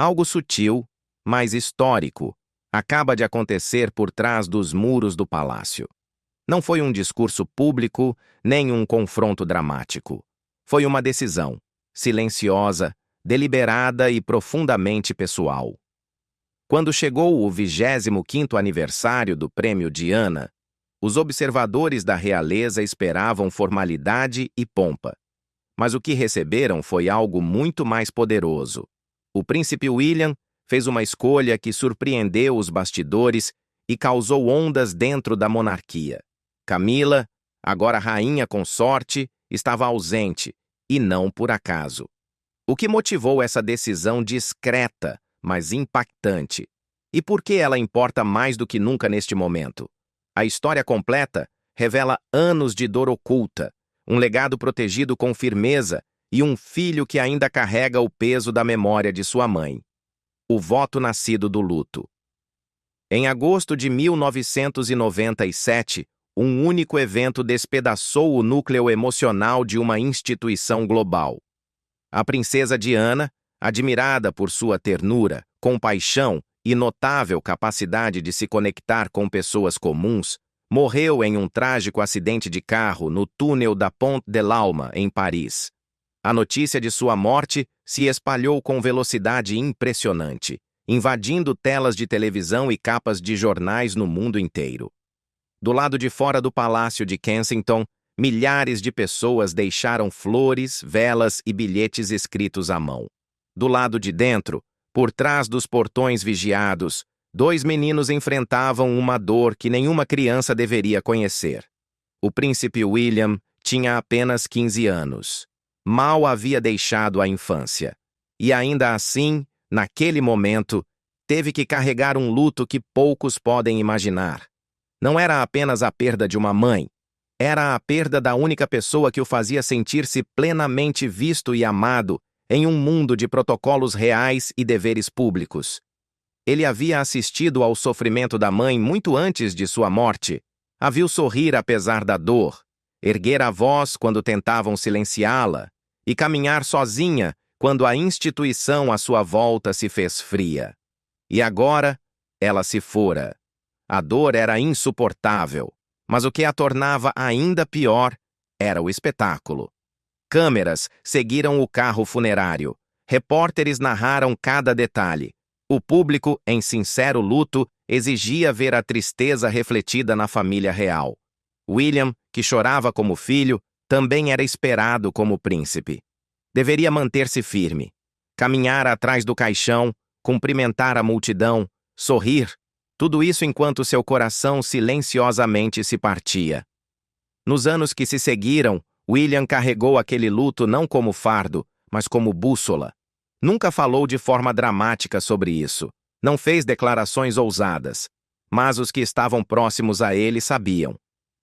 Algo sutil, mas histórico, acaba de acontecer por trás dos muros do palácio. Não foi um discurso público, nem um confronto dramático. Foi uma decisão, silenciosa, deliberada e profundamente pessoal. Quando chegou o 25º aniversário do Prêmio Diana, os observadores da realeza esperavam formalidade e pompa. Mas o que receberam foi algo muito mais poderoso. O príncipe William fez uma escolha que surpreendeu os bastidores e causou ondas dentro da monarquia. Camila, agora rainha consorte, estava ausente, e não por acaso. O que motivou essa decisão discreta, mas impactante? E por que ela importa mais do que nunca neste momento? A história completa revela anos de dor oculta, um legado protegido com firmeza e um filho que ainda carrega o peso da memória de sua mãe. O voto nascido do luto. Em agosto de 1997, um único evento despedaçou o núcleo emocional de uma instituição global. A princesa Diana, admirada por sua ternura, compaixão e notável capacidade de se conectar com pessoas comuns, morreu em um trágico acidente de carro no túnel da Pont de l'Alma, em Paris. A notícia de sua morte se espalhou com velocidade impressionante, invadindo telas de televisão e capas de jornais no mundo inteiro. Do lado de fora do Palácio de Kensington, milhares de pessoas deixaram flores, velas e bilhetes escritos à mão. Do lado de dentro, por trás dos portões vigiados, 2 meninos enfrentavam uma dor que nenhuma criança deveria conhecer. O príncipe William tinha apenas 15 anos. Mal havia deixado a infância. E ainda assim, naquele momento, teve que carregar um luto que poucos podem imaginar. Não era apenas a perda de uma mãe, era a perda da única pessoa que o fazia sentir-se plenamente visto e amado em um mundo de protocolos reais e deveres públicos. Ele havia assistido ao sofrimento da mãe muito antes de sua morte, a viu sorrir apesar da dor, erguer a voz quando tentavam silenciá-la e caminhar sozinha quando a instituição à sua volta se fez fria. E agora, ela se fora. A dor era insuportável, mas o que a tornava ainda pior era o espetáculo. Câmeras seguiram o carro funerário. Repórteres narraram cada detalhe. O público, em sincero luto, exigia ver a tristeza refletida na família real. William, que chorava como filho, também era esperado como príncipe. Deveria manter-se firme, caminhar atrás do caixão, cumprimentar a multidão, sorrir, tudo isso enquanto seu coração silenciosamente se partia. Nos anos que se seguiram, William carregou aquele luto não como fardo, mas como bússola. Nunca falou de forma dramática sobre isso. Não fez declarações ousadas. Mas os que estavam próximos a ele sabiam.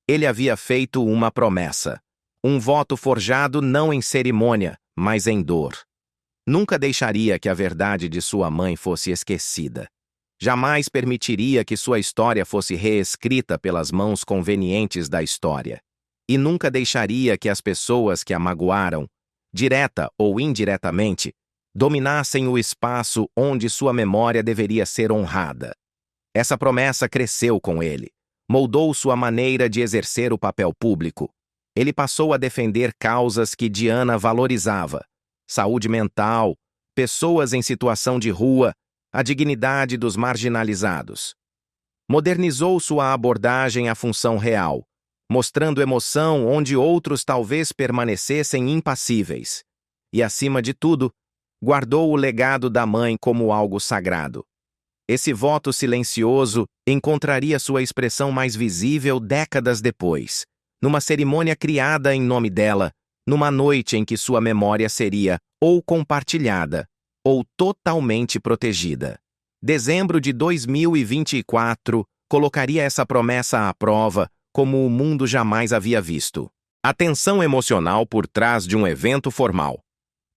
Ele havia feito uma promessa. Um voto forjado não em cerimônia, mas em dor. Nunca deixaria que a verdade de sua mãe fosse esquecida. Jamais permitiria que sua história fosse reescrita pelas mãos convenientes da história. E nunca deixaria que as pessoas que a magoaram, direta ou indiretamente, dominassem o espaço onde sua memória deveria ser honrada. Essa promessa cresceu com ele, moldou sua maneira de exercer o papel público. Ele passou a defender causas que Diana valorizava: saúde mental, pessoas em situação de rua, a dignidade dos marginalizados. Modernizou sua abordagem à função real, mostrando emoção onde outros talvez permanecessem impassíveis. E, acima de tudo, guardou o legado da mãe como algo sagrado. Esse voto silencioso encontraria sua expressão mais visível décadas depois, numa cerimônia criada em nome dela, numa noite em que sua memória seria ou compartilhada, ou totalmente protegida. Dezembro de 2024 colocaria essa promessa à prova como o mundo jamais havia visto. A tensão emocional por trás de um evento formal.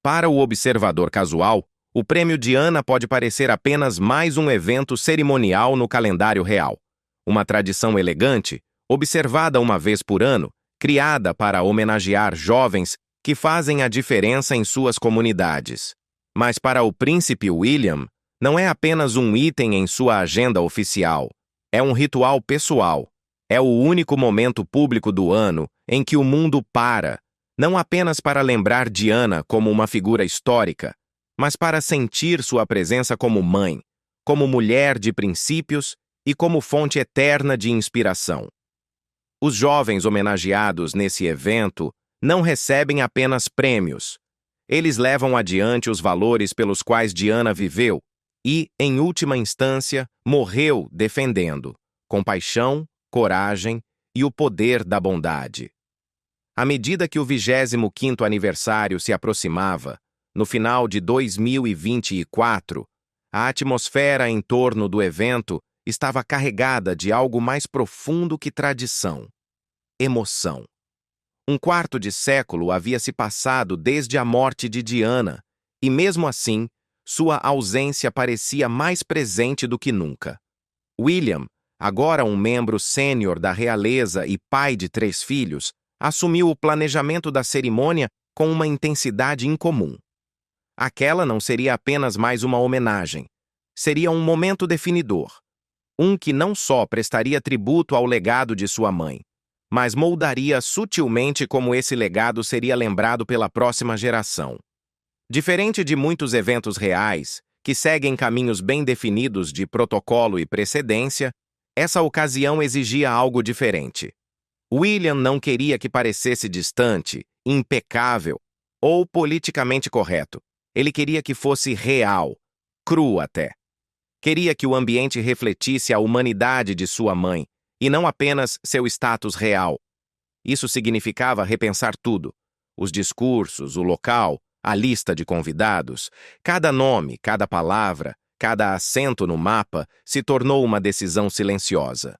Para o observador casual, o Prêmio Diana pode parecer apenas mais um evento cerimonial no calendário real. Uma tradição elegante, observada uma vez por ano, criada para homenagear jovens que fazem a diferença em suas comunidades. Mas para o príncipe William, Não é apenas um item em sua agenda oficial. É um ritual pessoal. É o único momento público do ano em que o mundo para, não apenas para lembrar Diana como uma figura histórica, mas para sentir sua presença como mãe, como mulher de princípios e como fonte eterna de inspiração. Os jovens homenageados nesse evento não recebem apenas prêmios. Eles levam adiante os valores pelos quais Diana viveu e, em última instância, morreu defendendo compaixão, coragem e o poder da bondade. À medida que o 25º aniversário se aproximava, no final de 2024, a atmosfera em torno do evento estava carregada de algo mais profundo que tradição: emoção. Um quarto de século havia se passado desde a morte de Diana, e mesmo assim, sua ausência parecia mais presente do que nunca. William, agora um membro sênior da realeza e pai de 3 filhos, assumiu o planejamento da cerimônia com uma intensidade incomum. Aquela não seria apenas mais uma homenagem. Seria um momento definidor. Um que não só prestaria tributo ao legado de sua mãe, mas moldaria sutilmente como esse legado seria lembrado pela próxima geração. Diferente de muitos eventos reais, que seguem caminhos bem definidos de protocolo e precedência, essa ocasião exigia algo diferente. William não queria que parecesse distante, impecável ou politicamente correto. Ele queria que fosse real, cru até. Queria que o ambiente refletisse a humanidade de sua mãe, e não apenas seu status real. Isso significava repensar tudo: os discursos, o local, a lista de convidados. Cada nome, cada palavra, cada acento no mapa se tornou uma decisão silenciosa.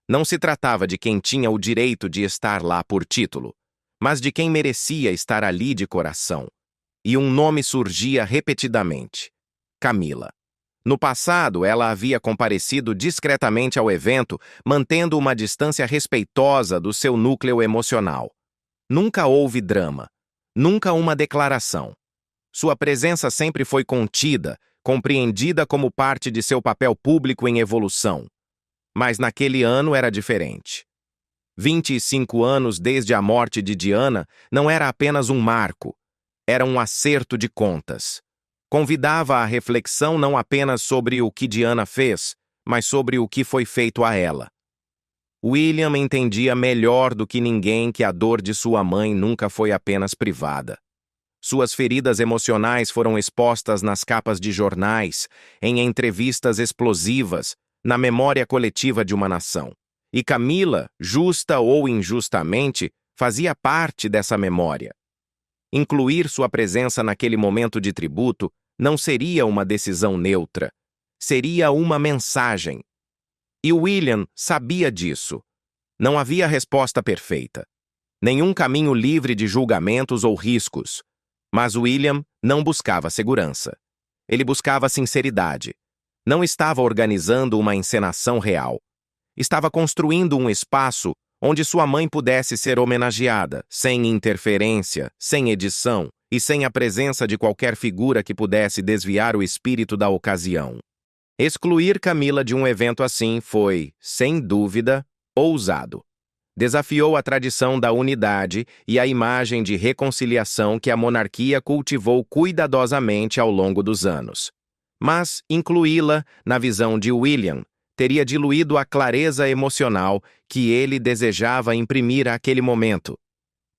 Não se tratava de quem tinha o direito de estar lá por título, mas de quem merecia estar ali de coração. E um nome surgia repetidamente: Camila. No passado, ela havia comparecido discretamente ao evento, mantendo uma distância respeitosa do seu núcleo emocional. Nunca houve drama, nunca uma declaração. Sua presença sempre foi contida, compreendida como parte de seu papel público em evolução. Mas naquele ano era diferente. 25 anos desde a morte de Diana não era apenas um marco, era um acerto de contas. Convidava à reflexão não apenas sobre o que Diana fez, mas sobre o que foi feito a ela. William entendia melhor do que ninguém que a dor de sua mãe nunca foi apenas privada. Suas feridas emocionais foram expostas nas capas de jornais, em entrevistas explosivas, na memória coletiva de uma nação. E Camila, justa ou injustamente, fazia parte dessa memória. Incluir sua presença naquele momento de tributo não seria uma decisão neutra, seria uma mensagem. E William sabia disso. Não havia resposta perfeita, nenhum caminho livre de julgamentos ou riscos. Mas William não buscava segurança. Ele buscava sinceridade. Não estava organizando uma encenação real. Estava construindo um espaço onde sua mãe pudesse ser homenageada, sem interferência, sem edição e sem a presença de qualquer figura que pudesse desviar o espírito da ocasião. Excluir Camila de um evento assim foi, sem dúvida, ousado. Desafiou a tradição da unidade e a imagem de reconciliação que a monarquia cultivou cuidadosamente ao longo dos anos. Mas incluí-la, na visão de William, teria diluído a clareza emocional que ele desejava imprimir àquele momento.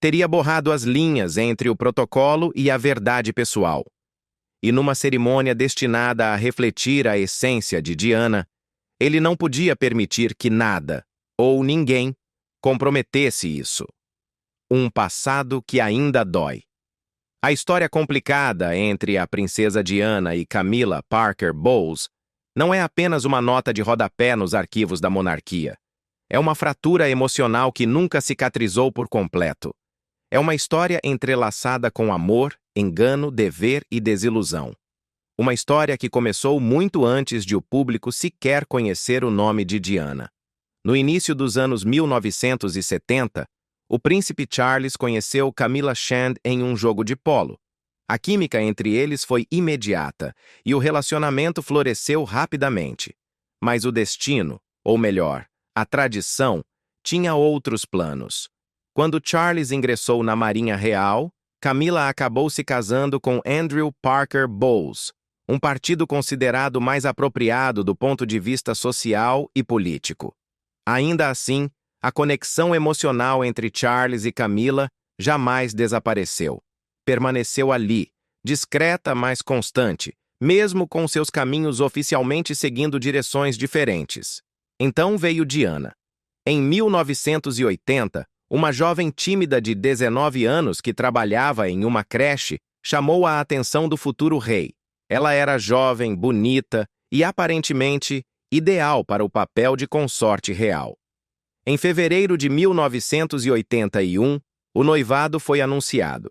Teria borrado as linhas entre o protocolo e a verdade pessoal. E numa cerimônia destinada a refletir a essência de Diana, ele não podia permitir que nada, ou ninguém, comprometesse isso. Um passado que ainda dói. A história complicada entre a princesa Diana e Camilla Parker Bowles não é apenas uma nota de rodapé nos arquivos da monarquia. É uma fratura emocional que nunca cicatrizou por completo. É uma história entrelaçada com amor, engano, dever e desilusão. Uma história que começou muito antes de o público sequer conhecer o nome de Diana. No início dos anos 1970, o príncipe Charles conheceu Camilla Shand em um jogo de polo. A química entre eles foi imediata e o relacionamento floresceu rapidamente. Mas o destino, ou melhor, a tradição, tinha outros planos. Quando Charles ingressou na Marinha Real, Camila acabou se casando com Andrew Parker Bowles, um partido considerado mais apropriado do ponto de vista social e político. Ainda assim, a conexão emocional entre Charles e Camila jamais desapareceu. Permaneceu ali, discreta, mas constante, mesmo com seus caminhos oficialmente seguindo direções diferentes. Então veio Diana. Em 1980, uma jovem tímida de 19 anos que trabalhava em uma creche chamou a atenção do futuro rei. Ela era jovem, bonita e aparentemente ideal para o papel de consorte real. Em fevereiro de 1981, o noivado foi anunciado.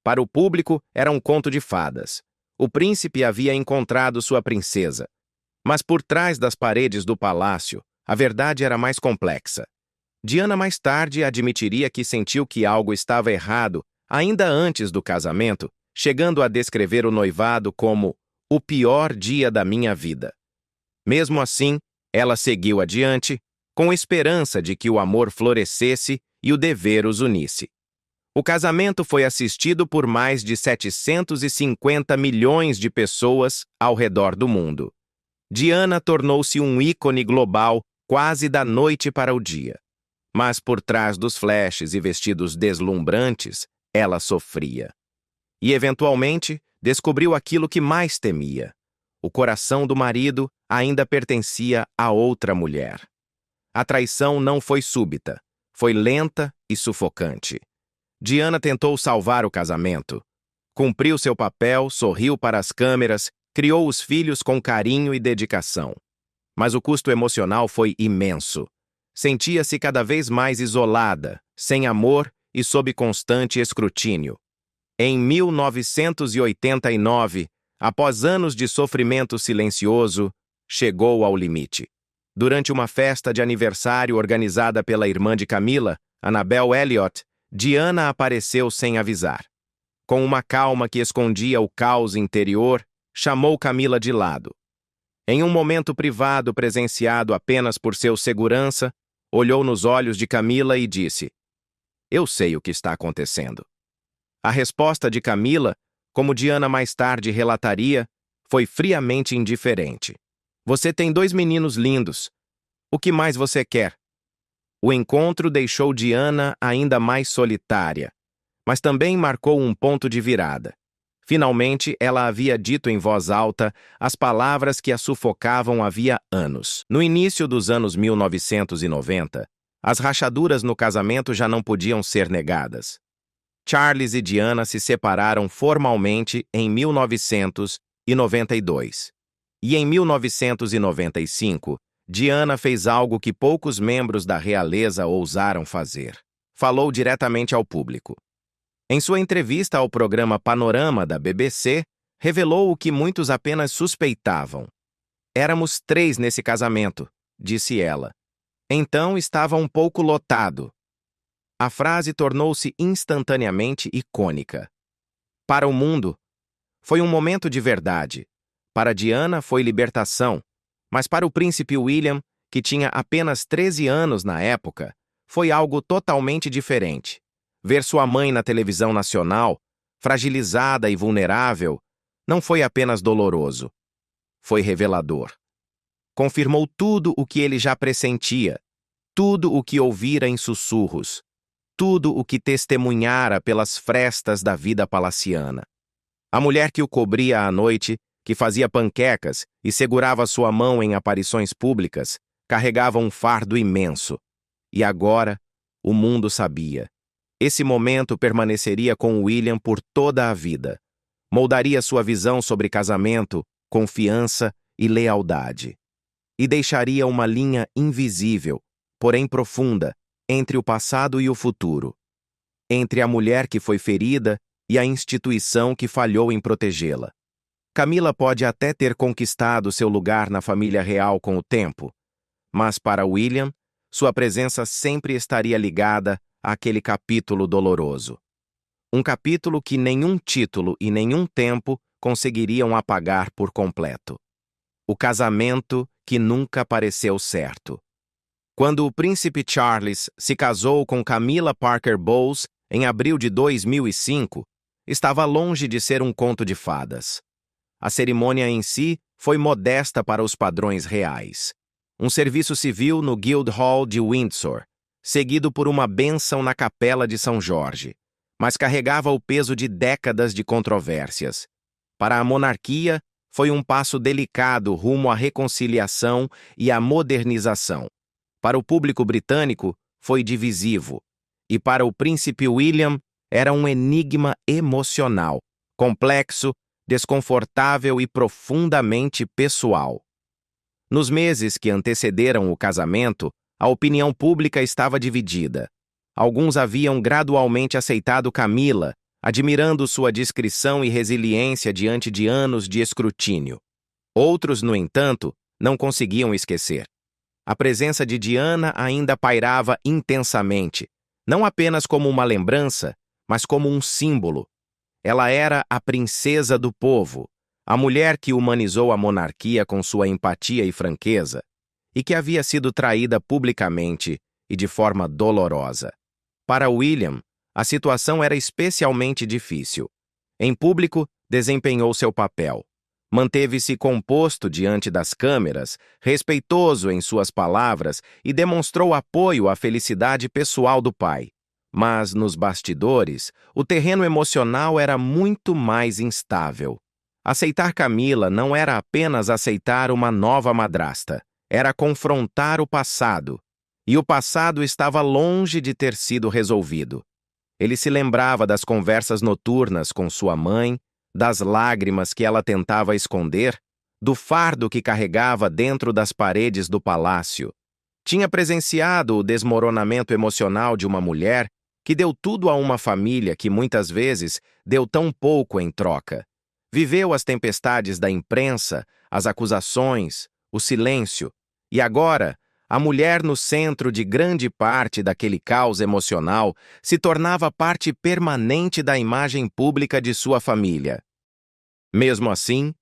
Para o público, era um conto de fadas. O príncipe havia encontrado sua princesa. Mas por trás das paredes do palácio, a verdade era mais complexa. Diana mais tarde admitiria que sentiu que algo estava errado ainda antes do casamento, chegando a descrever o noivado como o pior dia da minha vida. Mesmo assim, ela seguiu adiante, com esperança de que o amor florescesse e o dever os unisse. O casamento foi assistido por mais de 750 milhões de pessoas ao redor do mundo. Diana tornou-se um ícone global quase da noite para o dia. Mas por trás dos flashes e vestidos deslumbrantes, ela sofria. E, eventualmente, descobriu aquilo que mais temia. O coração do marido ainda pertencia a outra mulher. A traição não foi súbita, foi lenta e sufocante. Diana tentou salvar o casamento. Cumpriu seu papel, sorriu para as câmeras, criou os filhos com carinho e dedicação. Mas o custo emocional foi imenso. Sentia-se cada vez mais isolada, sem amor e sob constante escrutínio. Em 1989, após anos de sofrimento silencioso, chegou ao limite. Durante uma festa de aniversário organizada pela irmã de Camila, Annabelle Elliott, Diana apareceu sem avisar. Com uma calma que escondia o caos interior, chamou Camila de lado. Em um momento privado presenciado apenas por seu segurança, olhou nos olhos de Camila e disse: "Eu sei o que está acontecendo." A resposta de Camila, como Diana mais tarde relataria, foi friamente indiferente. "Você tem 2 meninos lindos. O que mais você quer?" O encontro deixou Diana ainda mais solitária, mas também marcou um ponto de virada. Finalmente, ela havia dito em voz alta as palavras que a sufocavam havia anos. No início dos anos 1990, as rachaduras no casamento já não podiam ser negadas. Charles e Diana se separaram formalmente em 1992. E em 1995, Diana fez algo que poucos membros da realeza ousaram fazer. Falou diretamente ao público. Em sua entrevista ao programa Panorama da BBC, revelou o que muitos apenas suspeitavam. "Éramos 3 nesse casamento", disse ela. "Então estava um pouco lotado." A frase tornou-se instantaneamente icônica. Para o mundo, foi um momento de verdade. Para Diana foi libertação, mas para o príncipe William, que tinha apenas 13 anos na época, foi algo totalmente diferente. Ver sua mãe na televisão nacional, fragilizada e vulnerável, não foi apenas doloroso. Foi revelador. Confirmou tudo o que ele já pressentia, tudo o que ouvira em sussurros, tudo o que testemunhara pelas frestas da vida palaciana. A mulher que o cobria à noite, que fazia panquecas e segurava sua mão em aparições públicas, carregava um fardo imenso. E agora, o mundo sabia. Esse momento permaneceria com William por toda a vida. Moldaria sua visão sobre casamento, confiança e lealdade. E deixaria uma linha invisível, porém profunda, entre o passado e o futuro. Entre a mulher que foi ferida e a instituição que falhou em protegê-la. Camila pode até ter conquistado seu lugar na família real com o tempo, mas para William, sua presença sempre estaria ligada àquele capítulo doloroso. Um capítulo que nenhum título e nenhum tempo conseguiriam apagar por completo. O casamento que nunca pareceu certo. Quando o príncipe Charles se casou com Camilla Parker Bowles em abril de 2005, estava longe de ser um conto de fadas. A cerimônia em si foi modesta para os padrões reais. Um serviço civil no Guildhall de Windsor, seguido por uma bênção na Capela de São Jorge, mas carregava o peso de décadas de controvérsias. Para a monarquia, foi um passo delicado rumo à reconciliação e à modernização. Para o público britânico, foi divisivo. E para o príncipe William, era um enigma emocional, complexo, desconfortável e profundamente pessoal. Nos meses que antecederam o casamento, a opinião pública estava dividida. Alguns haviam gradualmente aceitado Camilla, admirando sua discrição e resiliência diante de anos de escrutínio. Outros, no entanto, não conseguiam esquecer. A presença de Diana ainda pairava intensamente, não apenas como uma lembrança, mas como um símbolo. Ela era a princesa do povo, a mulher que humanizou a monarquia com sua empatia e franqueza, e que havia sido traída publicamente e de forma dolorosa. Para William, a situação era especialmente difícil. Em público, desempenhou seu papel. Manteve-se composto diante das câmeras, respeitoso em suas palavras e demonstrou apoio à felicidade pessoal do pai. Mas, nos bastidores, o terreno emocional era muito mais instável. Aceitar Camilla não era apenas aceitar uma nova madrasta, era confrontar o passado. E o passado estava longe de ter sido resolvido. Ele se lembrava das conversas noturnas com sua mãe, das lágrimas que ela tentava esconder, do fardo que carregava dentro das paredes do palácio. Tinha presenciado o desmoronamento emocional de uma mulher que deu tudo a uma família que muitas vezes deu tão pouco em troca. Viveu as tempestades da imprensa, as acusações, o silêncio, e agora, a mulher no centro de grande parte daquele caos emocional se tornava parte permanente da imagem pública de sua família. Mesmo assim,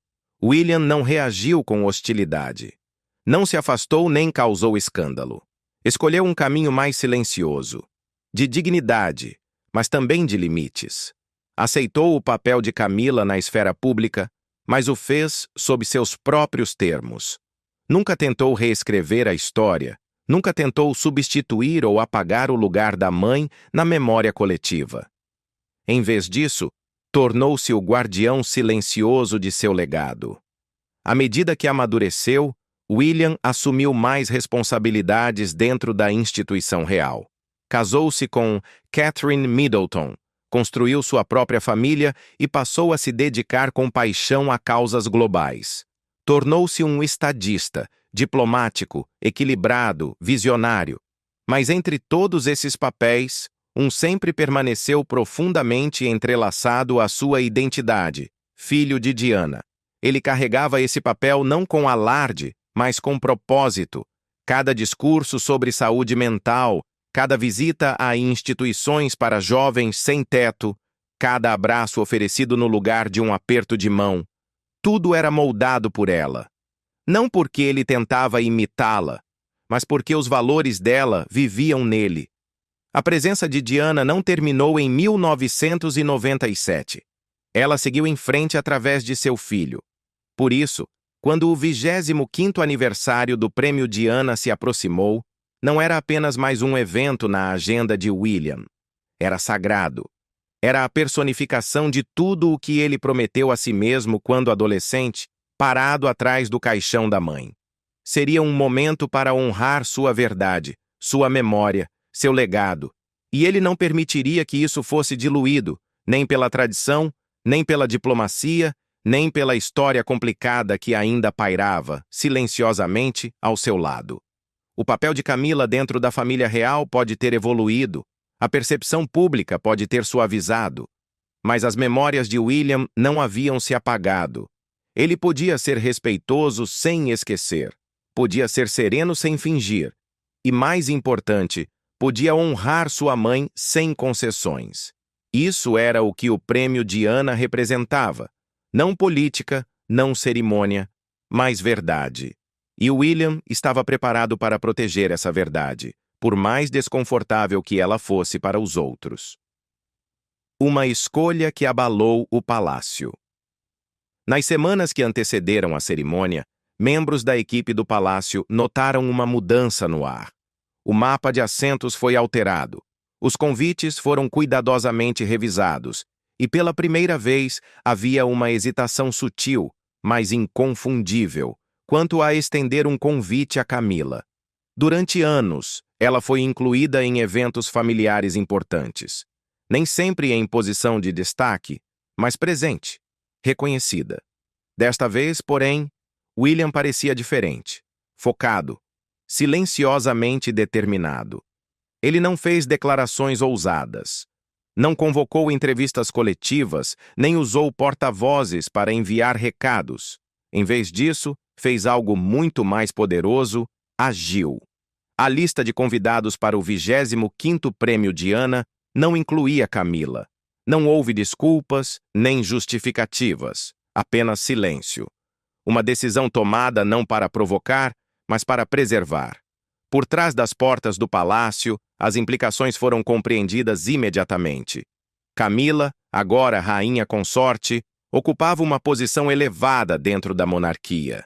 William não reagiu com hostilidade. Não se afastou nem causou escândalo. Escolheu um caminho mais silencioso, de dignidade, mas também de limites. Aceitou o papel de Camilla na esfera pública, mas o fez sob seus próprios termos. Nunca tentou reescrever a história, nunca tentou substituir ou apagar o lugar da mãe na memória coletiva. Em vez disso, tornou-se o guardião silencioso de seu legado. À medida que amadureceu, William assumiu mais responsabilidades dentro da instituição real. Casou-se com Catherine Middleton, construiu sua própria família e passou a se dedicar com paixão a causas globais. Tornou-se um estadista, diplomático, equilibrado, visionário. Mas entre todos esses papéis, um sempre permaneceu profundamente entrelaçado à sua identidade, filho de Diana. Ele carregava esse papel não com alarde, mas com propósito. Cada discurso sobre saúde mental, cada visita a instituições para jovens sem teto, cada abraço oferecido no lugar de um aperto de mão, tudo era moldado por ela. Não porque ele tentava imitá-la, mas porque os valores dela viviam nele. A presença de Diana não terminou em 1997. Ela seguiu em frente através de seu filho. Por isso, quando o 25º aniversário do Prêmio Diana se aproximou, não era apenas mais um evento na agenda de William. Era sagrado. Era a personificação de tudo o que ele prometeu a si mesmo quando adolescente, parado atrás do caixão da mãe. Seria um momento para honrar sua verdade, sua memória, seu legado, e ele não permitiria que isso fosse diluído, nem pela tradição, nem pela diplomacia, nem pela história complicada que ainda pairava, silenciosamente, ao seu lado. O papel de Camilla dentro da família real pode ter evoluído, a percepção pública pode ter suavizado, mas as memórias de William não haviam se apagado. Ele podia ser respeitoso sem esquecer, podia ser sereno sem fingir, e, mais importante, podia honrar sua mãe sem concessões. Isso era o que o prêmio Diana representava. Não política, não cerimônia, mas verdade. E William estava preparado para proteger essa verdade, por mais desconfortável que ela fosse para os outros. Uma escolha que abalou o palácio. Nas semanas que antecederam a cerimônia, membros da equipe do palácio notaram uma mudança no ar. O mapa de assentos foi alterado. Os convites foram cuidadosamente revisados, e pela primeira vez havia uma hesitação sutil, mas inconfundível, quanto a estender um convite a Camila. Durante anos, ela foi incluída em eventos familiares importantes. Nem sempre em posição de destaque, mas presente, reconhecida. Desta vez, porém, William parecia diferente, focado, silenciosamente determinado. Ele não fez declarações ousadas. Não convocou entrevistas coletivas, nem usou porta-vozes para enviar recados. Em vez disso, fez algo muito mais poderoso: agiu. A lista de convidados para o 25º Prêmio Diana não incluía Camila. Não houve desculpas, nem justificativas, apenas silêncio. Uma decisão tomada não para provocar, mas para preservar. Por trás das portas do palácio, as implicações foram compreendidas imediatamente. Camila, agora rainha consorte, ocupava uma posição elevada dentro da monarquia.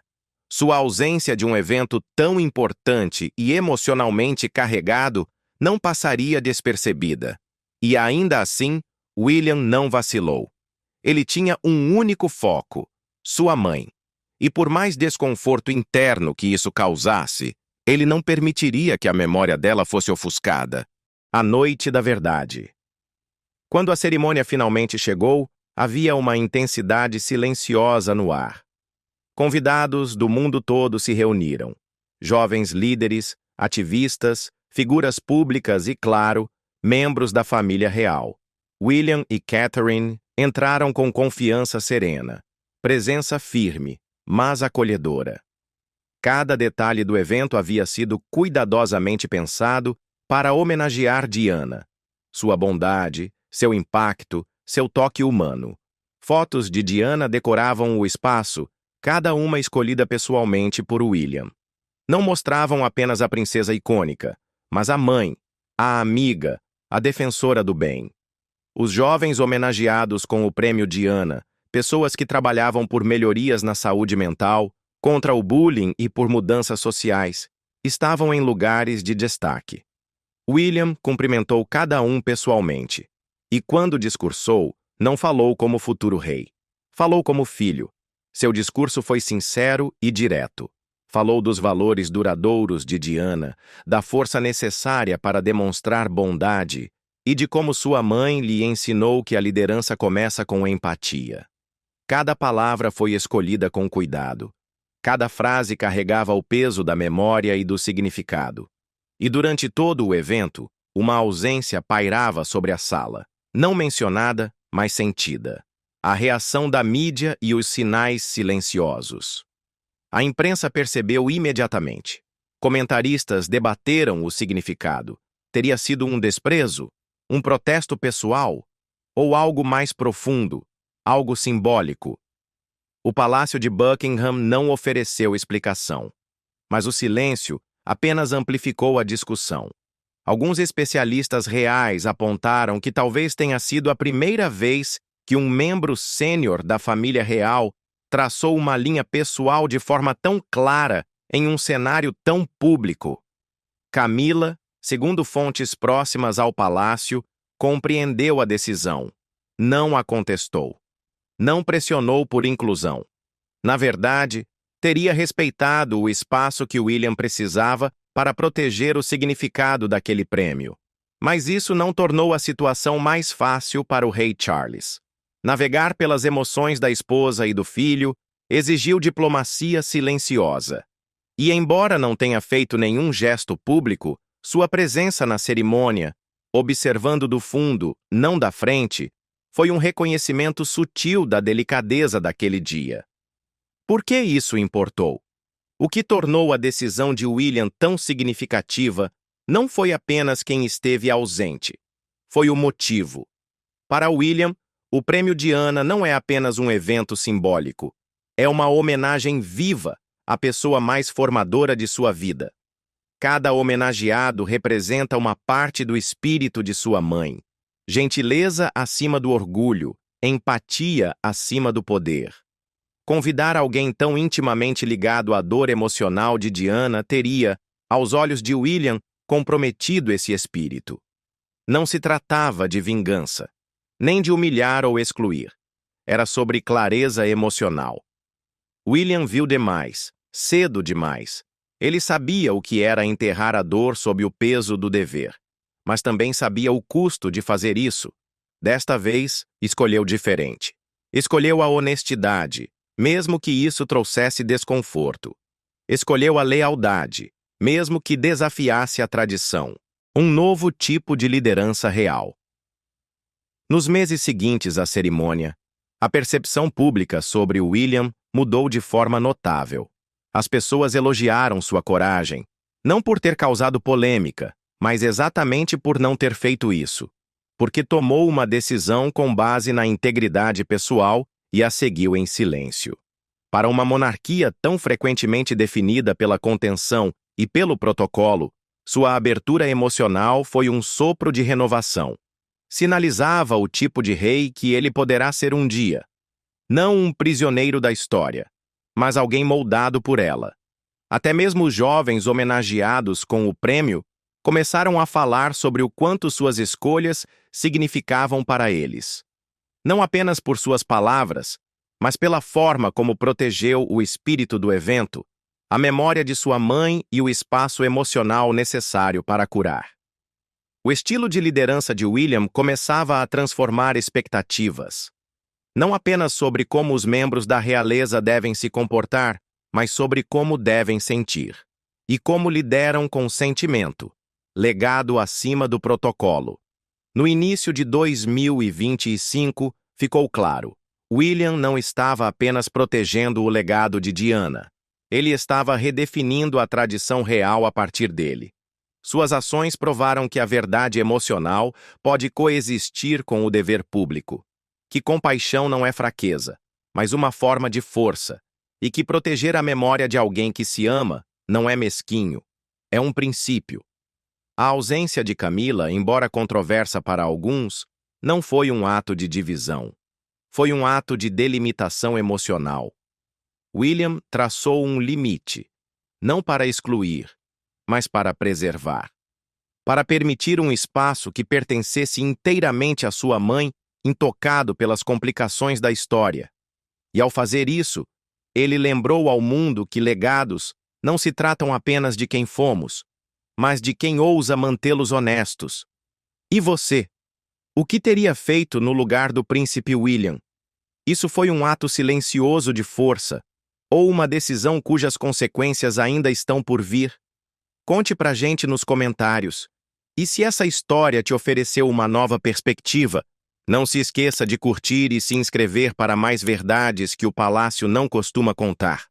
Sua ausência de um evento tão importante e emocionalmente carregado não passaria despercebida. E ainda assim, William não vacilou. Ele tinha um único foco: sua mãe. E por mais desconforto interno que isso causasse, ele não permitiria que a memória dela fosse ofuscada. A noite da verdade. Quando a cerimônia finalmente chegou, havia uma intensidade silenciosa no ar. Convidados do mundo todo se reuniram. Jovens líderes, ativistas, figuras públicas e, claro, membros da família real. William e Catherine entraram com confiança serena, presença firme, mas acolhedora. Cada detalhe do evento havia sido cuidadosamente pensado para homenagear Diana. Sua bondade, seu impacto, seu toque humano. Fotos de Diana decoravam o espaço, cada uma escolhida pessoalmente por William. Não mostravam apenas a princesa icônica, mas a mãe, a amiga, a defensora do bem. Os jovens homenageados com o Prêmio Diana, pessoas que trabalhavam por melhorias na saúde mental, contra o bullying e por mudanças sociais, estavam em lugares de destaque. William cumprimentou cada um pessoalmente. E quando discursou, não falou como futuro rei. Falou como filho. Seu discurso foi sincero e direto. Falou dos valores duradouros de Diana, da força necessária para demonstrar bondade e de como sua mãe lhe ensinou que a liderança começa com empatia. Cada palavra foi escolhida com cuidado. Cada frase carregava o peso da memória e do significado. E durante todo o evento, uma ausência pairava sobre a sala, não mencionada, mas sentida. A reação da mídia e os sinais silenciosos. A imprensa percebeu imediatamente. Comentaristas debateram o significado. Teria sido um desprezo, um protesto pessoal, ou algo mais profundo, algo simbólico? O Palácio de Buckingham não ofereceu explicação, mas o silêncio apenas amplificou a discussão. Alguns especialistas reais apontaram que talvez tenha sido a primeira vez que um membro sênior da família real traçou uma linha pessoal de forma tão clara em um cenário tão público. Camila, segundo fontes próximas ao palácio, compreendeu a decisão, não a contestou. Não pressionou por inclusão. Na verdade, teria respeitado o espaço que William precisava para proteger o significado daquele prêmio. Mas isso não tornou a situação mais fácil para o rei Charles. Navegar pelas emoções da esposa e do filho exigiu diplomacia silenciosa. E embora não tenha feito nenhum gesto público, sua presença na cerimônia, observando do fundo, não da frente, foi um reconhecimento sutil da delicadeza daquele dia. Por que isso importou? O que tornou a decisão de William tão significativa não foi apenas quem esteve ausente. Foi o motivo. Para William, o Prêmio Diana não é apenas um evento simbólico. É uma homenagem viva à pessoa mais formadora de sua vida. Cada homenageado representa uma parte do espírito de sua mãe. Gentileza acima do orgulho, empatia acima do poder. Convidar alguém tão intimamente ligado à dor emocional de Diana teria, aos olhos de William, comprometido esse espírito. Não se tratava de vingança, nem de humilhar ou excluir. Era sobre clareza emocional. William viu demais, cedo demais. Ele sabia o que era enterrar a dor sob o peso do dever, mas também sabia o custo de fazer isso. Desta vez, escolheu diferente. Escolheu a honestidade, mesmo que isso trouxesse desconforto. Escolheu a lealdade, mesmo que desafiasse a tradição. Um novo tipo de liderança real. Nos meses seguintes à cerimônia, a percepção pública sobre William mudou de forma notável. As pessoas elogiaram sua coragem, não por ter causado polêmica, mas exatamente por não ter feito isso, porque tomou uma decisão com base na integridade pessoal e a seguiu em silêncio. Para uma monarquia tão frequentemente definida pela contenção e pelo protocolo, sua abertura emocional foi um sopro de renovação. Sinalizava o tipo de rei que ele poderá ser um dia. Não um prisioneiro da história, mas alguém moldado por ela. Até mesmo os jovens homenageados com o prêmio começaram a falar sobre o quanto suas escolhas significavam para eles. Não apenas por suas palavras, mas pela forma como protegeu o espírito do evento, a memória de sua mãe e o espaço emocional necessário para curar. O estilo de liderança de William começava a transformar expectativas. Não apenas sobre como os membros da realeza devem se comportar, mas sobre como devem sentir. E como lideram com sentimento, legado acima do protocolo. No início de 2025, ficou claro, William não estava apenas protegendo o legado de Diana. Ele estava redefinindo a tradição real a partir dele. Suas ações provaram que a verdade emocional pode coexistir com o dever público, que compaixão não é fraqueza, mas uma forma de força, e que proteger a memória de alguém que se ama não é mesquinho, é um princípio. A ausência de Camila, embora controversa para alguns, não foi um ato de divisão. Foi um ato de delimitação emocional. William traçou um limite, não para excluir, mas para preservar. Para permitir um espaço que pertencesse inteiramente à sua mãe, intocado pelas complicações da história. E ao fazer isso, ele lembrou ao mundo que legados não se tratam apenas de quem fomos, mas de quem ousa mantê-los honestos. E você? O que teria feito no lugar do príncipe William? Isso foi um ato silencioso de força, ou uma decisão cujas consequências ainda estão por vir? Conte pra gente nos comentários. E se essa história te ofereceu uma nova perspectiva, não se esqueça de curtir e se inscrever para mais verdades que o Palácio não costuma contar.